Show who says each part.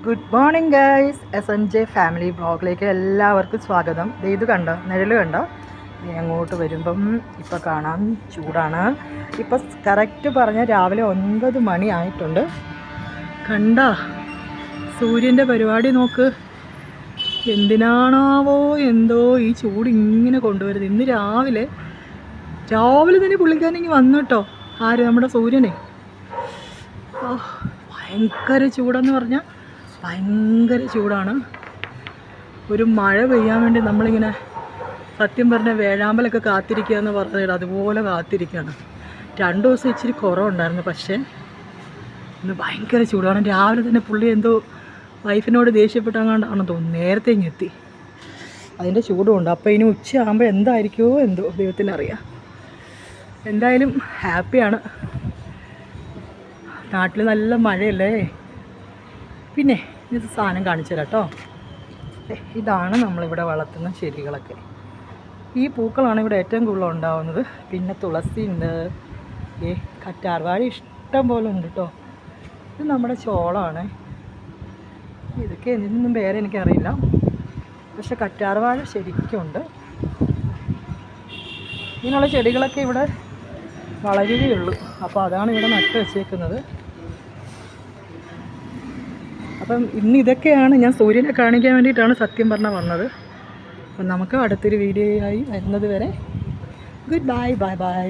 Speaker 1: Good morning guys. SNJ family ബ്ലോഗിലേക്ക് എല്ലാവർക്കും സ്വാഗതം. ഇത് കണ്ടോ, നിഴൽ കണ്ടോ? അങ്ങോട്ട് വരുമ്പം ഇപ്പം കാണാം ചൂടാണ്. ഇപ്പം കറക്റ്റ് പറഞ്ഞാൽ രാവിലെ 9 മണി ആയിട്ടുണ്ട്. കണ്ട സൂര്യൻ്റെ പരിപാടി നോക്ക്. എന്തിനാണാവോ എന്തോ ഈ ചൂട് ഇങ്ങനെ കൊണ്ടുവരുന്നത്. ഇന്ന് രാവിലെ തന്നെ പുള്ളിക്കാരനെങ്കിൽ വന്നു കേട്ടോ. ആര്? നമ്മുടെ സൂര്യനെ. ഭയങ്കര ചൂടെന്ന് പറഞ്ഞാൽ ഭയങ്കര ചൂടാണ്. ഒരു മഴ പെയ്യാൻ വേണ്ടി നമ്മളിങ്ങനെ സത്യം പറഞ്ഞാൽ വേഴാമ്പലൊക്കെ കാത്തിരിക്കുക എന്ന് പറഞ്ഞാൽ അതുപോലെ കാത്തിരിക്കുകയാണ്. 2 ദിവസം ഇച്ചിരി കുറവുണ്ടായിരുന്നു, പക്ഷേ ഇന്ന് ഭയങ്കര ചൂടാണ്. രാവിലെ തന്നെ പുള്ളി എന്തോ വൈഫിനോട് ദേഷ്യപ്പെട്ടങ്ങാണ്ടാണെന്ന് തോന്നുന്നു, നേരത്തെ ഇങ്ങെത്തി. അതിൻ്റെ ചൂടുമുണ്ട്. അപ്പോൾ ഇനി ഉച്ചയാകുമ്പോൾ എന്തായിരിക്കുമോ എന്തോ ദൈവത്തിനറിയാം. എന്തായാലും ഹാപ്പിയാണ്. നാട്ടിൽ നല്ല മഴയല്ലേ. പിന്നെ ഇത് സാധനം കാണിച്ചു തരാം കേട്ടോ. ഇതാണ് നമ്മളിവിടെ വളർത്തുന്ന ചെടികളൊക്കെ. ഈ പൂക്കളാണ് ഇവിടെ ഏറ്റവും കൂടുതൽ ഉണ്ടാവുന്നത്. പിന്നെ തുളസി ഉണ്ട്, കറ്റാർവാഴ ഇഷ്ടം പോലെ ഉണ്ട് കേട്ടോ. ഇത് നമ്മുടെ ചോളമാണ്. ഇതൊക്കെ എന്തിനൊന്നും പേരെ എനിക്കറിയില്ല, പക്ഷെ കറ്റാർവാഴ ശരിക്കുണ്ട്. ഇങ്ങനെയുള്ള ചെടികളൊക്കെ ഇവിടെ വളരുകയുള്ളൂ. അപ്പോൾ അതാണ് ഇവിടെ നട്ട് വെച്ചേക്കുന്നത്. അപ്പം ഇന്ന് ഇതൊക്കെയാണ് ഞാൻ സൂര്യനെ കാണിക്കാൻ വേണ്ടിയിട്ടാണ് സത്യം പറഞ്ഞാൽ വന്നത്. അപ്പം നമുക്ക് അടുത്തൊരു വീഡിയോയായി വരുന്നത് വരെ ഗുഡ് ബൈ.